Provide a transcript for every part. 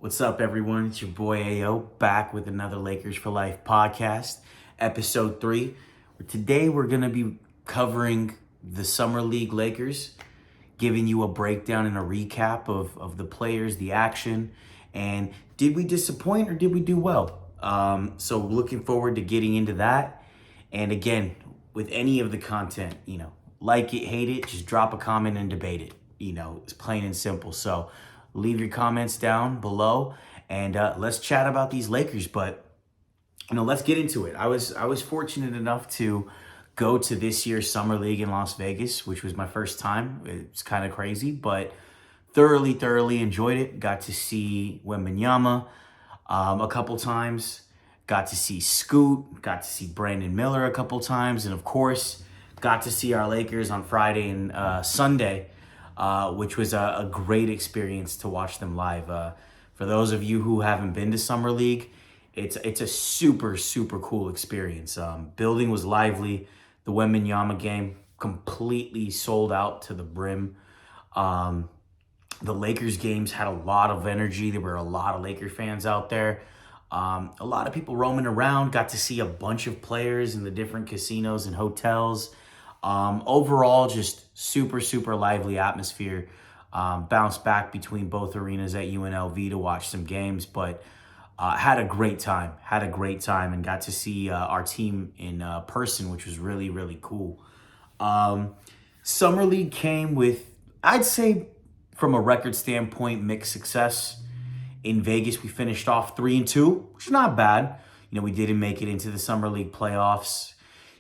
What's up, everyone? It's your boy AO back with another Lakers for Life podcast, episode 3. Today, we're going to be covering the Summer League Lakers, giving you a breakdown and a recap of the players, the action, and did we disappoint or did we do well? So looking forward to getting into that. And again, with any of the content, like it, hate it, just drop a comment and debate it. It's plain and simple. So leave your comments down below and let's chat about these Lakers. But let's get into it. I was fortunate enough to go to this year's Summer League in Las Vegas, which was my first time. It's kind of crazy, but thoroughly enjoyed it. Got to see Wembanyama a couple times. Got to see Scoot. Got to see Brandon Miller a couple times. And of course, got to see our Lakers on Friday and Sunday, which was a great experience to watch them live. For those of you who haven't been to Summer League, it's a super cool experience. Building was lively. The Wembanyama game completely sold out to the brim. The Lakers games had a lot of energy. There were a lot of Laker fans out there. A lot of people roaming around. Got to see a bunch of players in the different casinos and hotels. Overall, just super lively atmosphere. Bounced back between both arenas at UNLV to watch some games, but had a great time. And got to see our team in person, which was really cool. Summer League came with, I'd say, from a record standpoint, mixed success. In Vegas, we finished off 3-2, which is not bad. We didn't make it into the Summer League playoffs.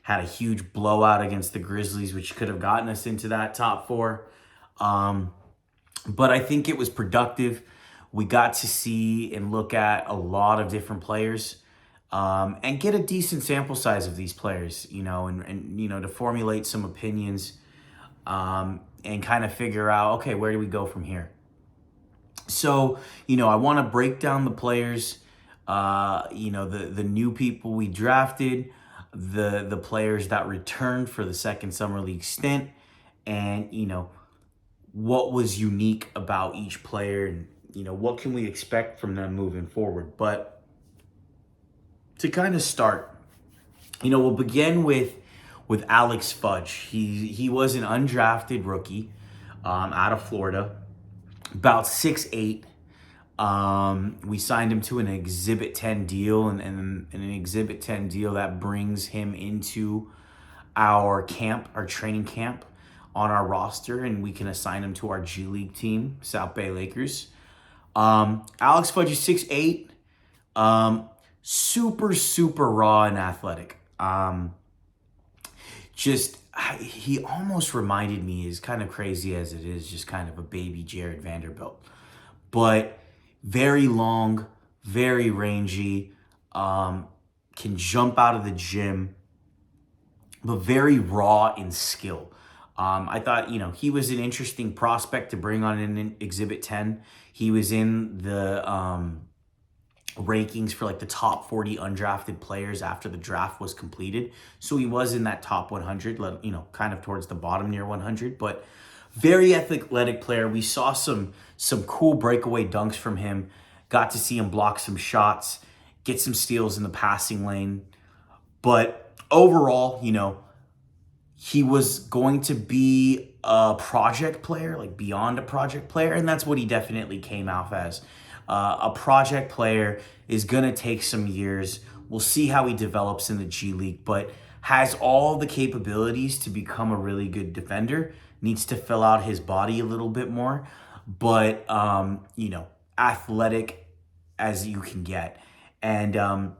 Had a huge blowout against the Grizzlies, which could have gotten us into that top 4. But I think it was productive. We got to see and look at a lot of different players and get a decent sample size of these players, and to formulate some opinions and kind of figure out, okay, where do we go from here? So, I want to break down the players, the new people we drafted, the players that returned for the second Summer League stint, and, what was unique about each player and, what can we expect from them moving forward. But to kind of start, we'll begin with Alex Fudge. He was an undrafted rookie out of Florida, about 6'8". We signed him to an Exhibit 10 deal, and an Exhibit 10 deal that brings him into our training camp on our roster, and we can assign him to our G League team, South Bay Lakers. Alex Fudge is 6'8", super raw and athletic. He almost reminded me, as kind of crazy as it is, just kind of a baby Jared Vanderbilt. But very long, very rangy, can jump out of the gym, but very raw in skill. I thought, he was an interesting prospect to bring on in Exhibit 10. He was in the rankings for the top 40 undrafted players after the draft was completed. So he was in that top 100, kind of towards the bottom near 100, but very athletic player. We saw some cool breakaway dunks from him. Got to see him block some shots, get some steals in the passing lane. But overall, he was going to be a project player, beyond a project player, and that's what he definitely came out as. A project player is going to take some years. We'll see how he develops in the G League, but has all the capabilities to become a really good defender. Needs to fill out his body a little bit more, but, athletic as you can get. And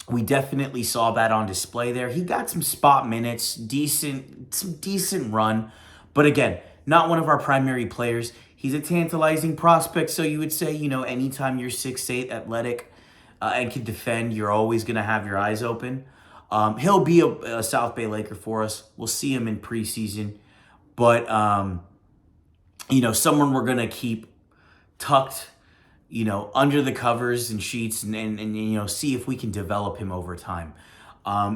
we definitely saw that on display there. He got some spot minutes, some decent run, but again, not one of our primary players. He's a tantalizing prospect, so you would say, anytime you're 6'8", athletic, and can defend, you're always going to have your eyes open. He'll be a South Bay Laker for us. We'll see him in preseason. But, someone we're going to keep tucked, under the covers and sheets and see if we can develop him over time.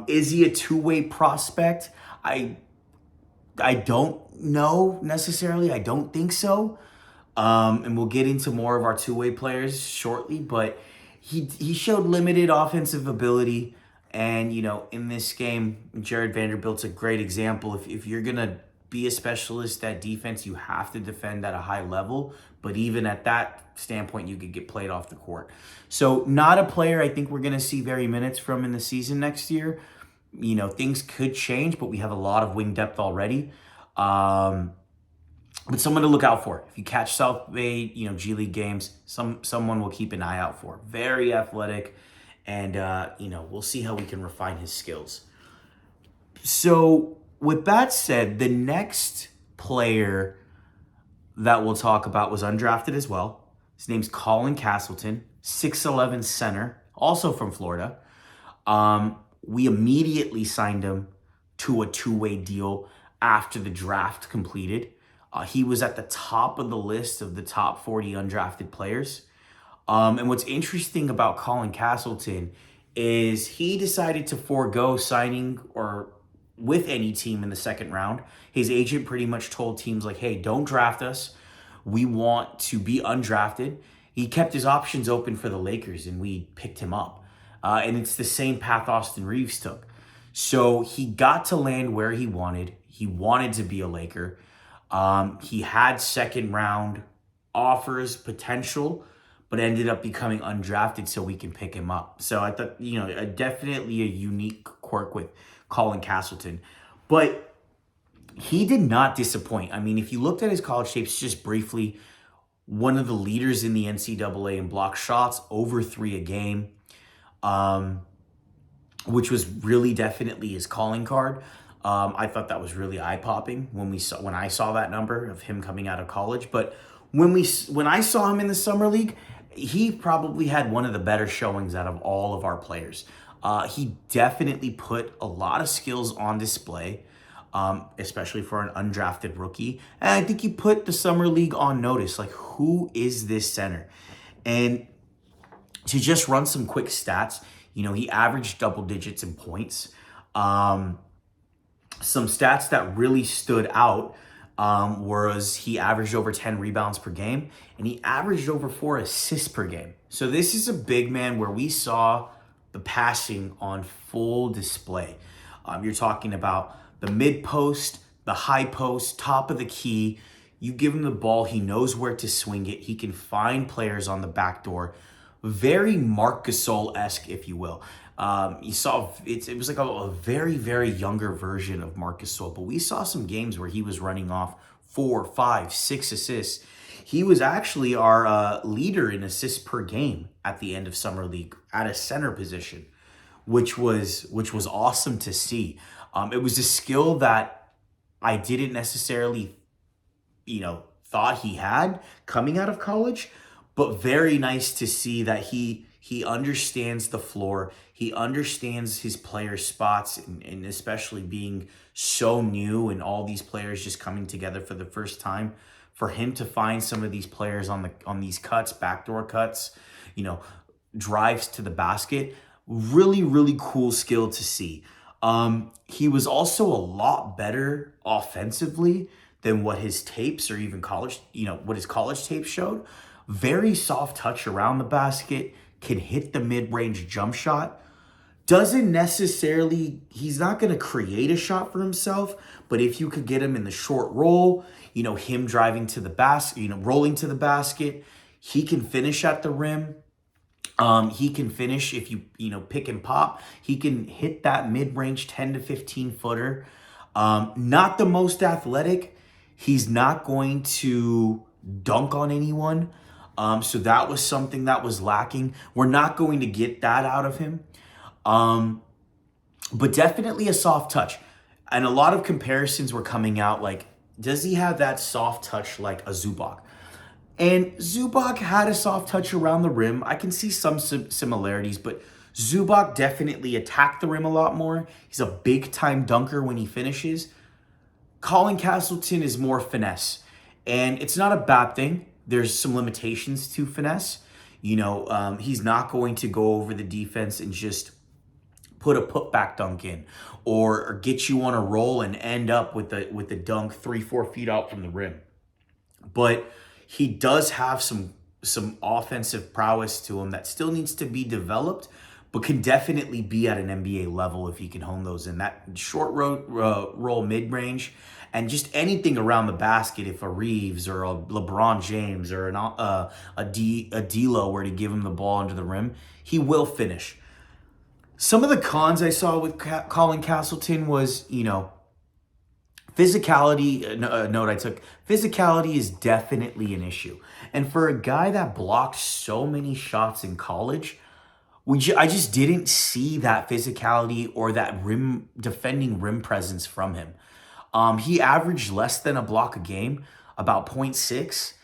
Is he a two-way prospect? I don't know necessarily. I don't think so. And we'll get into more of our two-way players shortly, but he showed limited offensive ability. And, in this game, Jared Vanderbilt's a great example. If you're going to be a specialist at defense, you have to defend at a high level. But even at that standpoint, you could get played off the court. So not a player I think we're going to see very minutes from in the season next year. Things could change, but we have a lot of wing depth already. But someone to look out for. If you catch South Bay, G League games, someone will keep an eye out for. Very athletic, and we'll see how we can refine his skills. So with that said, the next player that we'll talk about was undrafted as well. His name's Colin Castleton, 6'11" center, also from Florida. We immediately signed him to a two-way deal after the draft completed. He was at the top of the list of the top 40 undrafted players. And what's interesting about Colin Castleton is he decided to forego signing or with any team in the second round. His agent pretty much told teams like, hey, don't draft us. We want to be undrafted. He kept his options open for the Lakers, and we picked him up. And it's the same path Austin Reeves took. So he got to land where he wanted. He wanted to be a Laker. He had second round offers potential, but ended up becoming undrafted so we can pick him up. So I thought, definitely a unique quirk with Colin Castleton. But he did not disappoint. I mean, if you looked at his college tapes just briefly, one of the leaders in the NCAA in block shots, over 3 a game, which was really definitely his calling card. I thought that was really eye-popping when I saw that number of him coming out of college. But when I saw him in the summer league, he probably had one of the better showings out of all of our players. He definitely put a lot of skills on display, especially for an undrafted rookie. And I think he put the summer league on notice. Like, who is this center? And to just run some quick stats, he averaged double digits in points. Some stats that really stood out was he averaged over 10 rebounds per game, and he averaged over 4 assists per game. So this is a big man where we saw the passing on full display. You're talking about the mid post, the high post, top of the key. You give him the ball, he knows where to swing it. He can find players on the back door. Very Marc Gasol-esque, if you will. You saw it was like a very, very younger version of Marc Gasol, but we saw some games where he was running off 4, 5, 6 assists. He was actually our leader in assists per game at the end of summer league at a center position, which was awesome to see. It was a skill that I didn't necessarily, thought he had coming out of college, but very nice to see that he understands the floor. He understands his player spots, and especially being so new and all these players just coming together for the first time, for him to find some of these players on these cuts, backdoor cuts, drives to the basket, really, really cool skill to see. He was also a lot better offensively than what his tapes or even college, what his college tapes showed. Very soft touch around the basket, can hit the mid-range jump shot. Doesn't necessarily, he's not going to create a shot for himself, but if you could get him in the short roll, him driving to the basket, rolling to the basket, he can finish at the rim. He can finish if you pick and pop. He can hit that mid-range 10 to 15 footer. Not the most athletic. He's not going to dunk on anyone. So that was something that was lacking. We're not going to get that out of him. But definitely a soft touch. And a lot of comparisons were coming out like, does he have that soft touch like a Zubac? And Zubac had a soft touch around the rim. I can see some similarities, but Zubac definitely attacked the rim a lot more. He's a big-time dunker when he finishes. Colin Castleton is more finesse. And it's not a bad thing. There's some limitations to finesse. He's not going to go over the defense and just put a putback dunk in or get you on a roll and end up with the dunk 3-4 feet out from the rim. But He does have some offensive prowess to him that still needs to be developed, but can definitely be at an NBA level if he can hone those in. That short roll mid-range and just anything around the basket, if a Reeves or a LeBron James or a D'Lo were to give him the ball under the rim, he will finish. Some of the cons I saw with Colin Castleton was, physicality. Note I took, physicality is definitely an issue. And for a guy that blocked so many shots in college, I just didn't see that physicality or that defending rim presence from him. He averaged less than a block a game, about 0.6.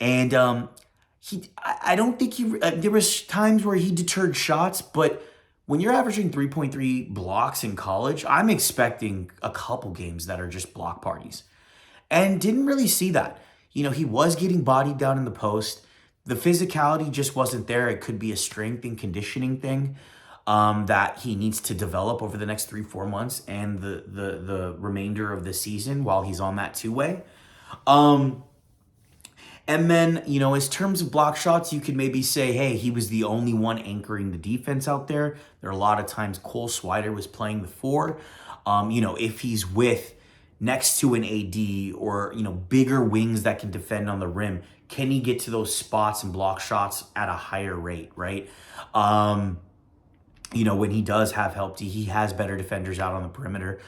And I don't think there was times where he deterred shots, but when you're averaging 3.3 blocks in college, I'm expecting a couple games that are just block parties. And didn't really see that. He was getting bodied down in the post. The physicality just wasn't there. It could be a strength and conditioning thing that he needs to develop over the next 3-4 months and the remainder of the season while he's on that two-way. And then, in terms of block shots, you could maybe say, hey, he was the only one anchoring the defense out there. There are a lot of times Cole Swider was playing the 4. If he's next to an AD or, bigger wings that can defend on the rim, can he get to those spots and block shots at a higher rate, right? When he does have help, he has better defenders out on the perimeter.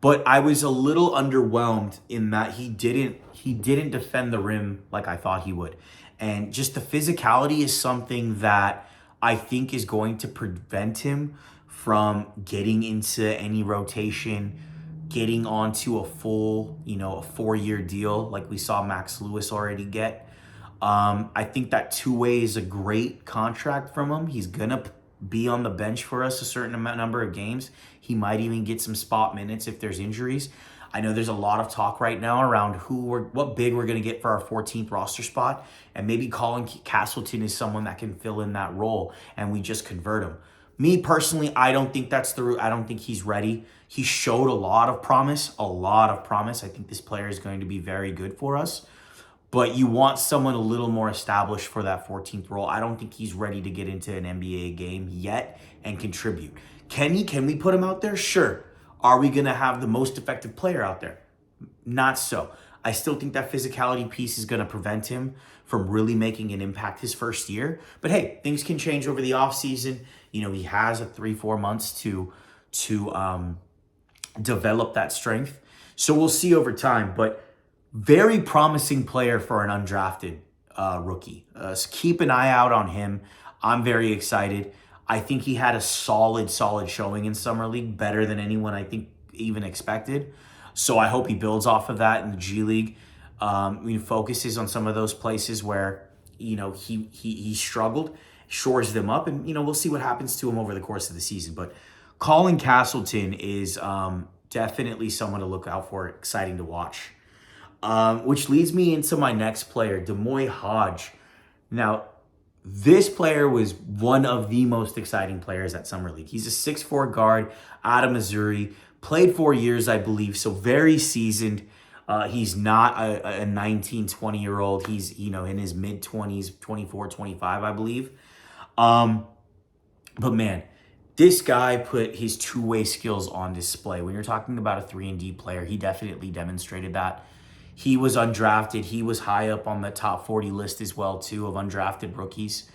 But I was a little underwhelmed in that he didn't defend the rim like I thought he would. And just the physicality is something that I think is going to prevent him from getting into any rotation, getting onto a full, a 4-year deal like we saw Max Lewis already get. I think that two-way is a great contract from him. He's going to be on the bench for us a certain number of games. He might even get some spot minutes if there's injuries. I know there's a lot of talk right now around what big we're going to get for our 14th roster spot, and maybe Colin Castleton is someone that can fill in that role, and we just convert him. Me personally, I don't think that's the route. I don't think he's ready. He showed a lot of promise. I think this player is going to be very good for us. But you want someone a little more established for that 14th role. I don't think he's ready to get into an NBA game yet and contribute. Can we put him out there? Sure. Are we going to have the most effective player out there? Not so. I still think that physicality piece is going to prevent him from really making an impact his first year. But hey, things can change over the offseason. He has a 3-4 months to develop that strength. So we'll see over time. But very promising player for an undrafted rookie. So keep an eye out on him. I'm very excited. I think he had a solid showing in Summer League, better than anyone I think even expected. So I hope he builds off of that in the G League. He focuses on some of those places where, he struggled, shores them up, and, we'll see what happens to him over the course of the season. But Colin Castleton is definitely someone to look out for, exciting to watch. Which leads me into my next player, D'Moi Hodge. Now, this player was one of the most exciting players at Summer League. He's a 6'4" guard out of Missouri, played 4 years, I believe, so very seasoned. He's not a 19, 20-year-old. He's, in his mid-20s, 24, 25, I believe. But man, this guy put his two-way skills on display. When you're talking about a 3-and-D player, he definitely demonstrated that. He was undrafted. He was high up on the top 40 list as well, too, of undrafted rookies.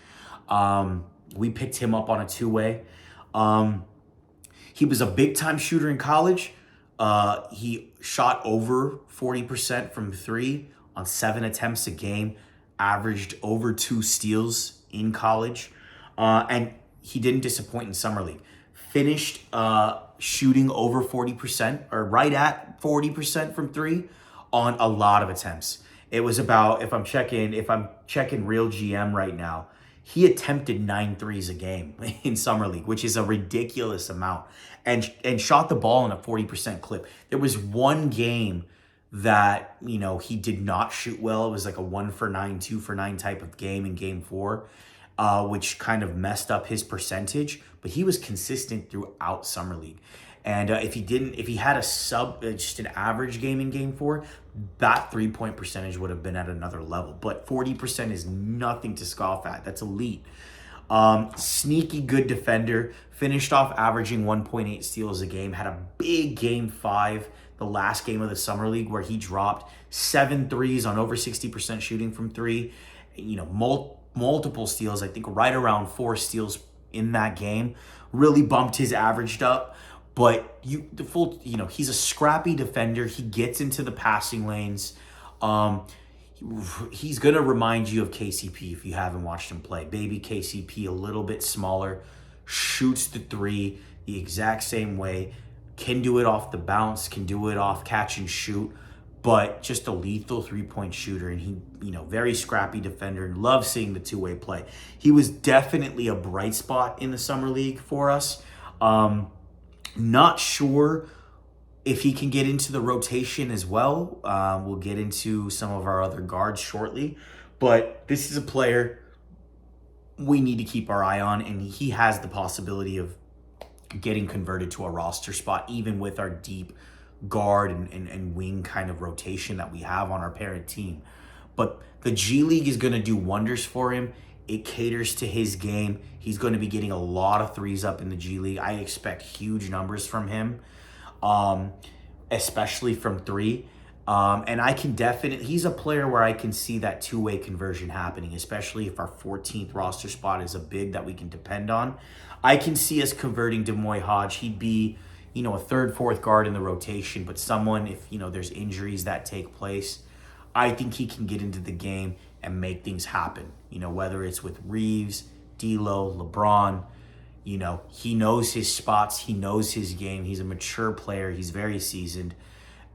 We picked him up on a two-way. He was a big-time shooter in college. He shot over 40% from 3 on 7 attempts a game, averaged over 2 steals in college. And he didn't disappoint in Summer League. Finished shooting over 40%, or right at 40% from 3 on a lot of attempts. It was about, if I'm checking Real GM right now, he attempted 9 threes a game in Summer League, which is a ridiculous amount, and shot the ball in a 40% clip. There was one game that, he did not shoot well. It was like a 1 for 9, 2 for 9 type of game in game 4, which kind of messed up his percentage, but he was consistent throughout Summer League. And if he had a just an average game in game 4, that 3-point percentage would have been at another level. But 40% is nothing to scoff at. That's elite. Sneaky good defender, finished off averaging 1.8 steals a game, had a big game 5, the last game of the Summer League, where he dropped 7 threes on over 60% shooting from 3. Multiple steals, I think right around 4 steals in that game, really bumped his average up. But he's a scrappy defender. He gets into the passing lanes. He's going to remind you of KCP if you haven't watched him play. Baby KCP, a little bit smaller, shoots the 3 the exact same way, can do it off the bounce, can do it off catch and shoot, but just a lethal 3-point shooter. And he, very scrappy defender, and loves seeing the two-way play. He was definitely a bright spot in the Summer League for us. Not sure if he can get into the rotation as well. We'll get into some of our other guards shortly. But this is a player we need to keep our eye on, and he has the possibility of getting converted to a roster spot, even with our deep guard and wing kind of rotation that we have on our parent team. But the G League is going to do wonders for him. It caters to his game. He's going to be getting a lot of threes up in the G League. I expect huge numbers from him, especially from 3. And he's a player where I can see that two-way conversion happening, especially if our 14th roster spot is a big that we can depend on. I can see us converting Demoy Hodge. He'd be, a third, fourth guard in the rotation, but someone, if, there's injuries that take place, I think he can get into the game and make things happen. Whether it's with Reeves, D'Lo, LeBron, he knows his spots. He knows his game. He's a mature player. He's very seasoned.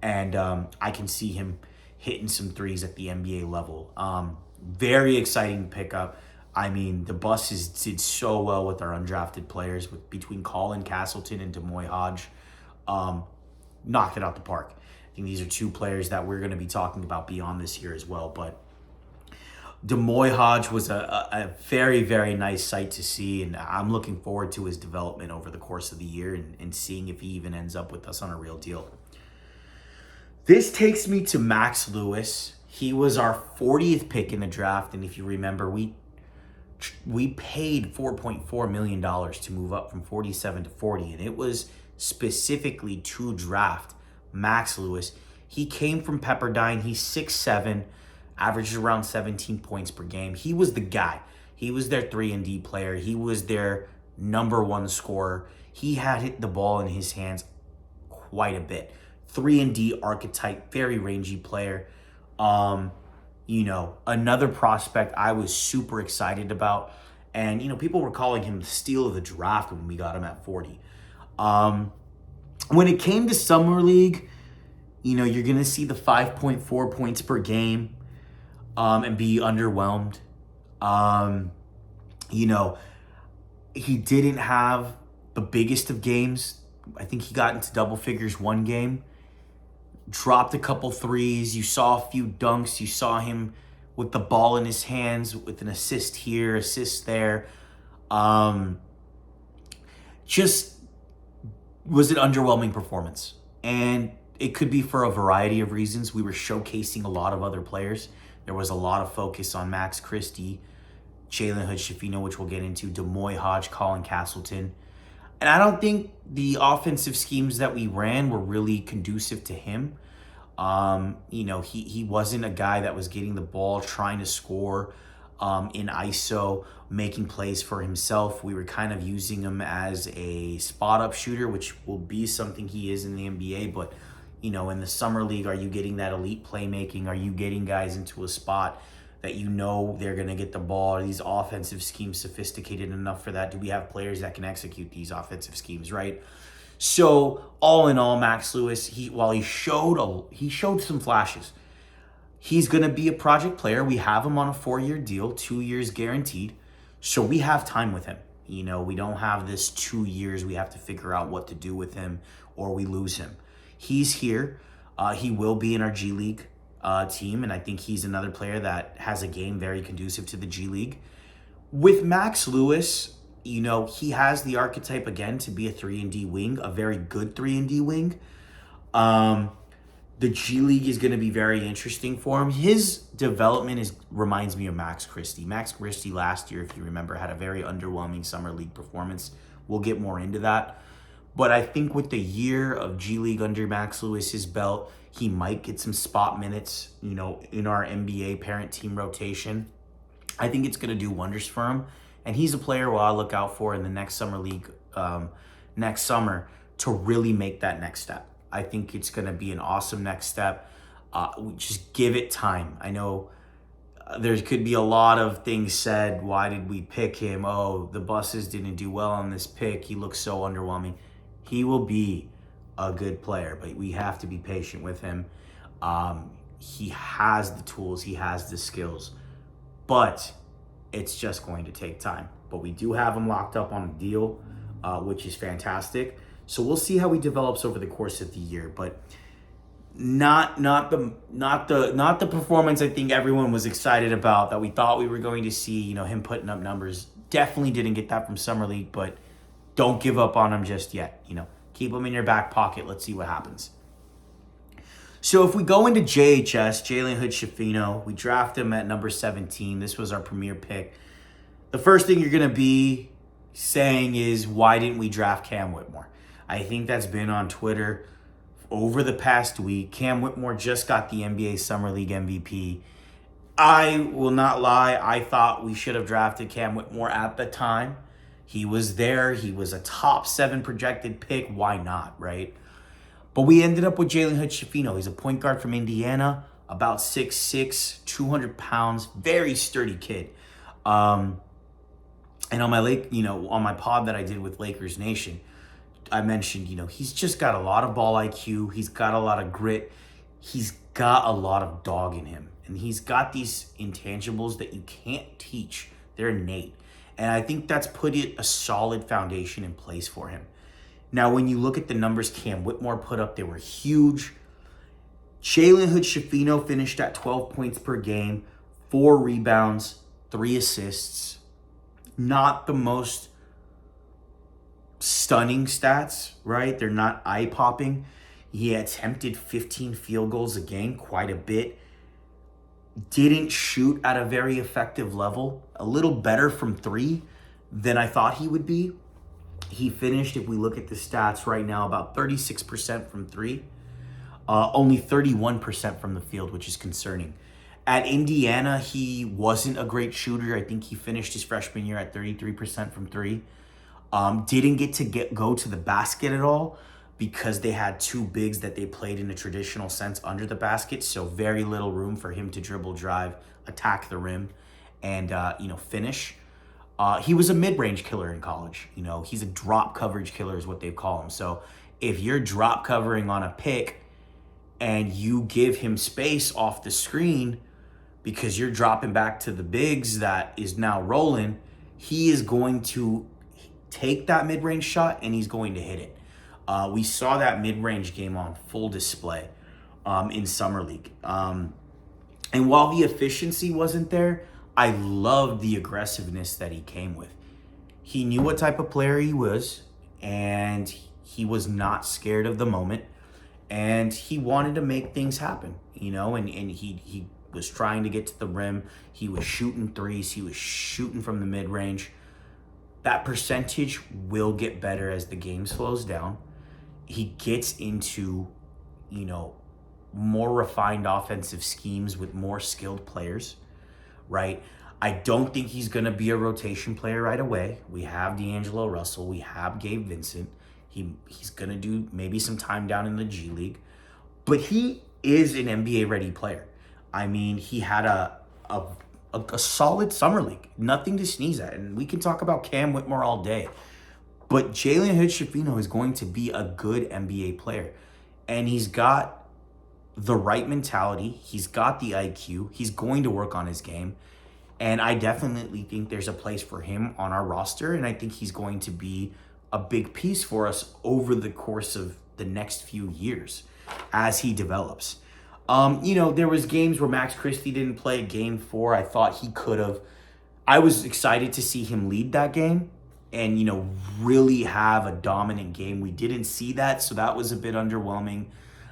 And I can see him hitting some threes at the NBA level. Very exciting pickup. I mean, the Buses did so well with our undrafted players between Colin Castleton and Demoy Hodge. Knocked it out the park. I think these are 2 players that we're going to be talking about beyond this year as well. But Demoy Hodge was a very, very nice sight to see, and I'm looking forward to his development over the course of the year and seeing if he even ends up with us on a real deal. This takes me to Max Lewis. He was our 40th pick in the draft, and if you remember, we paid $4.4 million to move up from 47 to 40, and it was specifically to draft Max Lewis. He came from Pepperdine. He's 6'7", averages around 17 points per game. He was the guy. He was their 3-and-D player. He was their number 1 scorer. He had hit the ball in his hands quite a bit. 3-and-D archetype, very rangy player. Another prospect I was super excited about. And, people were calling him the steal of the draft when we got him at 40. When it came to Summer League, you're going to see the 5.4 points per game and be underwhelmed. He didn't have the biggest of games. I think he got into double figures one game. Dropped a couple threes. You saw a few dunks. You saw him with the ball in his hands with an assist here, assist there. Just was an underwhelming performance. And it could be for a variety of reasons. We were showcasing a lot of other players. There was a lot of focus on Max Christie, Jalen Hood-Schifino, which we'll get into, Demoy Hodge, Colin Castleton. And I don't think the offensive schemes that we ran were really conducive to him. He wasn't a guy that was getting the ball, trying to score in ISO, making plays for himself. We were kind of using him as a spot-up shooter, which will be something he is in the NBA. But, in the Summer League, are you getting that elite playmaking? Are you getting guys into a spot that they're going to get the ball? Are these offensive schemes sophisticated enough for that? Do we have players that can execute these offensive schemes, right? So all in all, Max Lewis, while he showed some flashes, he's going to be a project player. We have him on a 4-year deal, 2 years guaranteed. So we have time with him. We don't have this 2 years. We have to figure out what to do with him or we lose him. He's here. He will be in our G League team, and I think he's another player that has a game very conducive to the G League. With Max Lewis, he has the archetype again to be a 3-and-D wing, a very good 3-and-D wing. The G League is going to be very interesting for him. His development reminds me of Max Christie. Max Christie last year, if you remember, had a very underwhelming summer league performance. We'll get more into that. But I think with the year of G League under Max Lewis's belt, he might get some spot minutes, in our NBA parent team rotation. I think it's going to do wonders for him. And he's a player who I'll look out for in the next summer league, next summer, to really make that next step. I think it's going to be an awesome next step. Just give it time. I know there could be a lot of things said. Why did we pick him? Oh, the buses didn't do well on this pick. He looks so underwhelming. He will be a good player, but we have to be patient with him. He has the tools. He has the skills. But it's just going to take time. But we do have him locked up on a deal, which is fantastic. So we'll see how he develops over the course of the year. But not the performance I think everyone was excited about, that we thought we were going to see, him putting up numbers. Definitely didn't get that from Summer League, but don't give up on him just yet. Keep him in your back pocket. Let's see what happens. So if we go into JHS, Jalen Hood-Schifino, we draft him at number 17. This was our premier pick. The first thing you're going to be saying is, why didn't we draft Cam Whitmore? I think that's been on Twitter over the past week. Cam Whitmore just got the NBA Summer League MVP. I will not lie. I thought we should have drafted Cam Whitmore at the time. He was there. He was a top 7 projected pick. Why not, right? But we ended up with Jalen Hood-Schifino. He's a point guard from Indiana, about 6'6", 200 pounds, very sturdy kid. And on my pod that I did with Lakers Nation, I mentioned, he's just got a lot of ball IQ. He's got a lot of grit. He's got a lot of dog in him. And he's got these intangibles that you can't teach. They're innate. And I think that's put a solid foundation in place for him. Now, when you look at the numbers Cam Whitmore put up, they were huge. Jalen Hood-Schifino finished at 12 points per game, 4 rebounds, 3 assists. Not the most stunning stats, right? They're not eye-popping. He attempted 15 field goals a game, quite a bit. Didn't shoot at a very effective level. A little better from 3 than I thought he would be. He finished, if we look at the stats right now, about 36% from 3. Only 31% from the field, which is concerning. At Indiana, he wasn't a great shooter. I think he finished his freshman year at 33% from 3. Didn't get to go to the basket at all because they had 2 bigs that they played in a traditional sense under the basket. So very little room for him to dribble, drive, attack the rim, and finish. He was a mid-range killer in college. He's a drop coverage killer is what they call him. So if you're drop covering on a pick and you give him space off the screen because you're dropping back to the bigs that is now rolling, he is going to take that mid-range shot and he's going to hit it. We saw that mid-range game on full display in Summer League. And while the efficiency wasn't there, I loved the aggressiveness that he came with. He knew what type of player he was, and he was not scared of the moment, and he wanted to make things happen, and he was trying to get to the rim. He was shooting threes. He was shooting from the mid-range. That percentage will get better as the game slows down. He gets into, more refined offensive schemes with more skilled players, right? I don't think he's going to be a rotation player right away. We have D'Angelo Russell. We have Gabe Vincent. He's going to do maybe some time down in the G League. But he is an NBA-ready player. I mean, he had a solid summer league. Nothing to sneeze at. And we can talk about Cam Whitmore all day. But Jalen Hood-Schifino is going to be a good NBA player. And he's got the right mentality. He's got the IQ. He's going to work on his game. And I definitely think there's a place for him on our roster. And I think he's going to be a big piece for us over the course of the next few years as he develops. There was games where Max Christie didn't play. Game 4, I thought he could have. I was excited to see him lead that game. and, really have a dominant game. We didn't see that, so that was a bit underwhelming.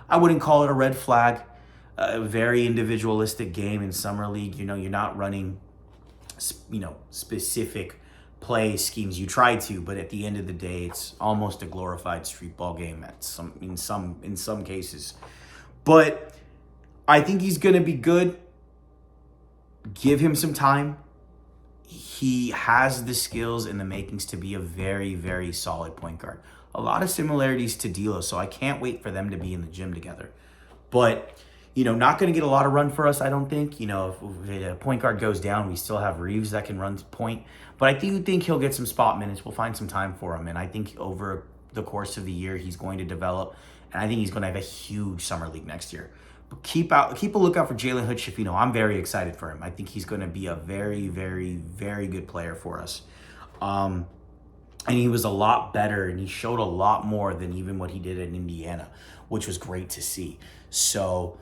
I wouldn't call it a red flag. A very individualistic game in Summer League. You're not running, specific play schemes. You try to, but at the end of the day, it's almost a glorified street ball game in some cases. But I think he's going to be good. Give him some time. He has the skills and the makings to be a very, very solid point guard. A lot of similarities to D'Lo, so I can't wait for them to be in the gym together. But, not going to get a lot of run for us, I don't think. If a point guard goes down, we still have Reeves that can run to point. But I do think he'll get some spot minutes. We'll find some time for him. And I think over the course of the year, he's going to develop. And I think he's going to have a huge Summer League next year. But keep a lookout for Jalen Hood-Schifino. I'm very excited for him. I think he's going to be a very, very, very good player for us. And he was a lot better, and he showed a lot more than even what he did in Indiana, which was great to see. So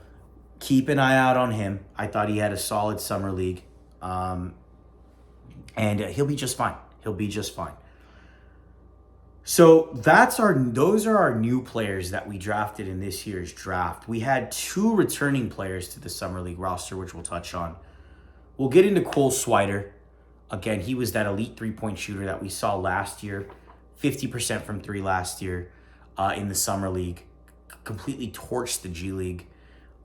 keep an eye out on him. I thought he had a solid Summer League. And he'll be just fine. He'll be just fine. So those are our new players that we drafted in this year's draft. We had 2 returning players to the Summer League roster, which we'll touch on. We'll get into Cole Swider. Again, he was that elite three-point shooter that we saw last year. 50% from 3 last year in the Summer League. Completely torched the G League.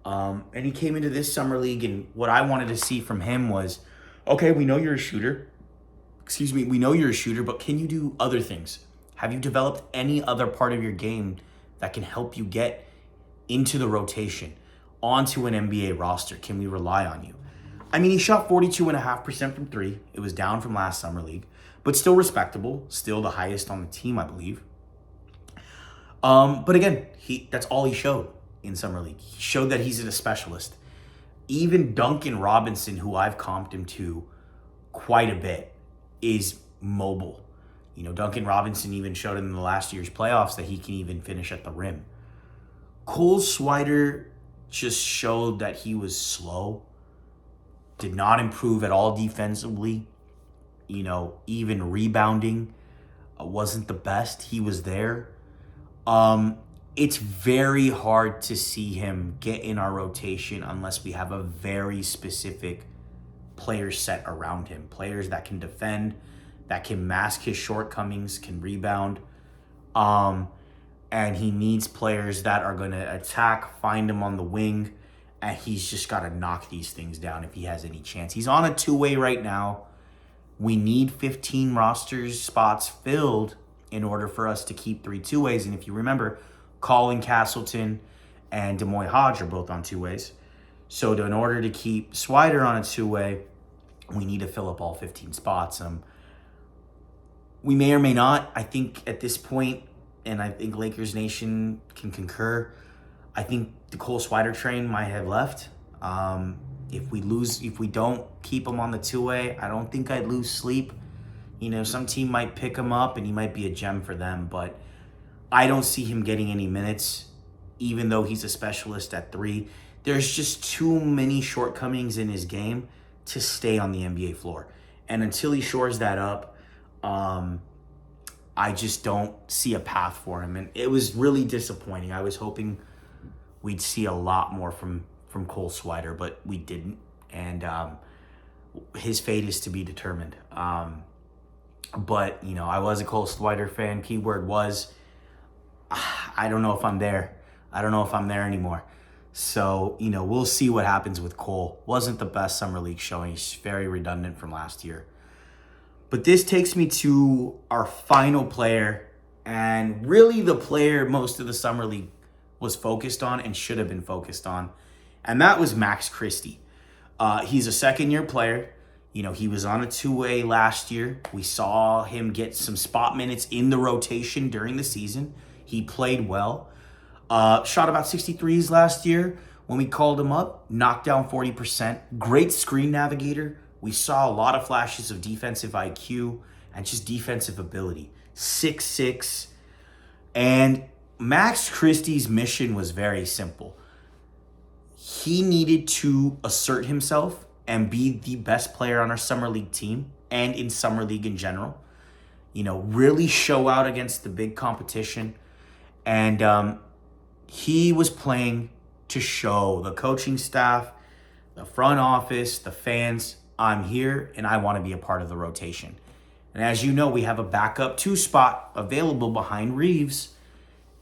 And he came into this Summer League, and what I wanted to see from him was, okay, we know you're a shooter. We know you're a shooter, but can you do other things? Have you developed any other part of your game that can help you get into the rotation, onto an NBA roster? Can we rely on you? I mean, he shot 42.5% from 3. It was down from last Summer League, but still respectable. Still the highest on the team, I believe. But again, that's all he showed in Summer League. He showed that he's a specialist. Even Duncan Robinson, who I've comped him to quite a bit, is mobile. Duncan Robinson even showed in the last year's playoffs that he can even finish at the rim. Cole Swider just showed that he was slow, did not improve at all defensively. Even rebounding wasn't the best. He was there. It's very hard to see him get in our rotation unless we have a very specific player set around him. Players that can defend, that can mask his shortcomings, can rebound. And he needs players that are going to attack, find him on the wing, and he's just got to knock these things down if he has any chance. He's on a 2-way right now. We need 15 rosters spots filled in order for us to keep 3 2-ways. And if you remember, Colin Castleton and Demoy Hodge are both on 2-ways. So in order to keep Swider on a 2-way, we need to fill up all 15 spots. We may or may not. I think at this point, and I think Lakers Nation can concur, I think the Cole Swider train might have left. If we don't keep him on the 2-way, I don't think I'd lose sleep. Some team might pick him up and he might be a gem for them, but I don't see him getting any minutes, even though he's a specialist at 3. There's just too many shortcomings in his game to stay on the NBA floor. And until he shores that up, I just don't see a path for him. And it was really disappointing. I was hoping we'd see a lot more from Cole Swider, but we didn't. And his fate is to be determined. But, I was a Cole Swider fan. Keyword was, I don't know if I'm there. I don't know if I'm there anymore. So, we'll see what happens with Cole. Wasn't the best Summer League showing. He's very redundant from last year. But this takes me to our final player, and really the player most of the Summer League was focused on and should have been focused on, and that was Max Christie. He's a second-year player. He was on a 2-way last year. We saw him get some spot minutes in the rotation during the season. He played well. Shot about 63s last year when we called him up. Knocked down 40%. Great screen navigator. We saw a lot of flashes of defensive IQ and just defensive ability. 6'6". And Max Christie's mission was very simple. He needed to assert himself and be the best player on our Summer League team and in Summer League in general. really show out against the big competition. And he was playing to show the coaching staff, the front office, the fans, I'm here and I want to be a part of the rotation. And as you know, we have a backup 2 spot available behind Reeves,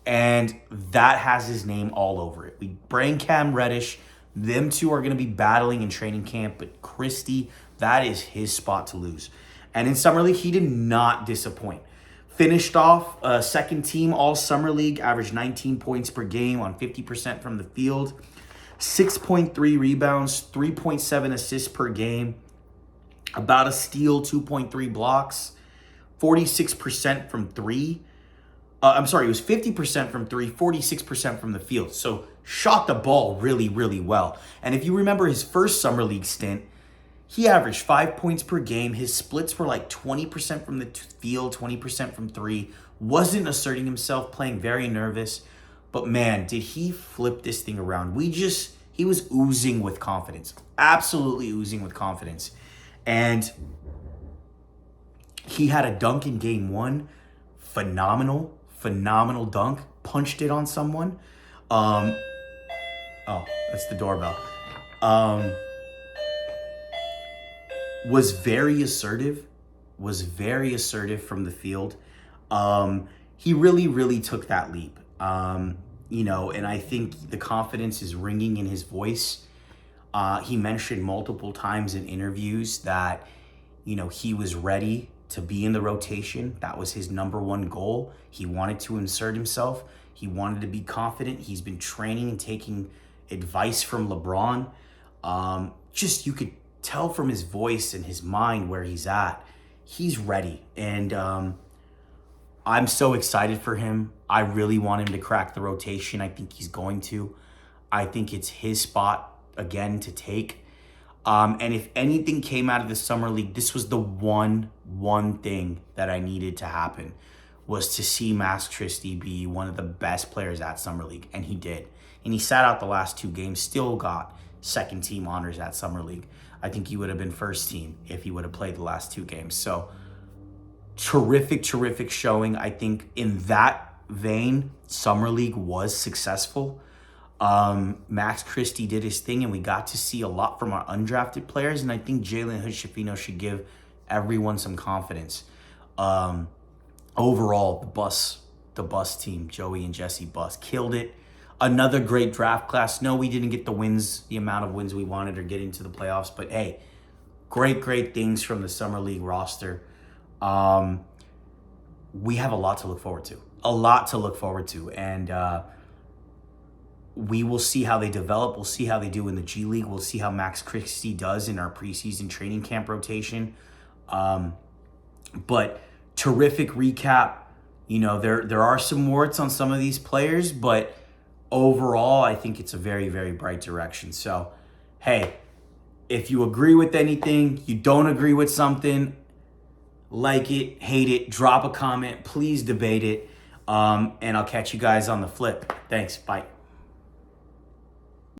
and that has his name all over it. We bring Cam Reddish. Them two are going to be battling in training camp, but Christie, that is his spot to lose. And in Summer League, he did not disappoint. Finished off second team all Summer League, averaged 19 points per game on 50% from the field, 6.3 rebounds, 3.7 assists per game, about a steal, 2.3 blocks, 46% from 3. It was 50% from 3, 46% from the field. So shot the ball really, really well. And if you remember his first Summer League stint, he averaged 5 points per game. His splits were like 20% from the field, 20% from 3. Wasn't asserting himself, playing very nervous. But man, did he flip this thing around. He was oozing with confidence. Absolutely oozing with confidence. And he had a dunk in game 1. Phenomenal dunk. Punched it on someone. Oh, that's the doorbell. Was very assertive from the field. He really took that leap. And I think the confidence is ringing in his voice. He mentioned multiple times in interviews that, he was ready to be in the rotation. That was his number one goal. He wanted to insert himself. He wanted to be confident. He's been training and taking advice from LeBron. You could tell from his voice and his mind where he's at. He's ready. And I'm so excited for him. I really want him to crack the rotation. I think he's going to. I think it's his spot again to take. And if anything came out of the Summer League, this was the one thing that I needed to happen, was to see Max Christie be one of the best players at Summer League. And he did. And he sat out the last 2 games, still got second team honors at Summer League. I think he would have been first team if he would have played the last 2 games. So terrific showing. I think in that vein, Summer League was successful. Max Christie did his thing, and we got to see a lot from our undrafted players. And I think Jalen Hood-Schifino should give everyone some confidence. Overall, the bus team, Joey and Jesse Buss, killed it. Another great draft class. No, we didn't get the amount of wins we wanted or get into the playoffs. But hey, great things from the Summer League roster. We have a lot to look forward to. And we will see how they develop. We'll see how they do in the G League. We'll see how Max Christie does in our preseason training camp rotation. But terrific recap. There are some warts on some of these players, but overall, I think it's a very, very bright direction. So, hey, if you agree with anything, you don't agree with something, like it, hate it, drop a comment, please debate it. And I'll catch you guys on the flip. Thanks. Bye.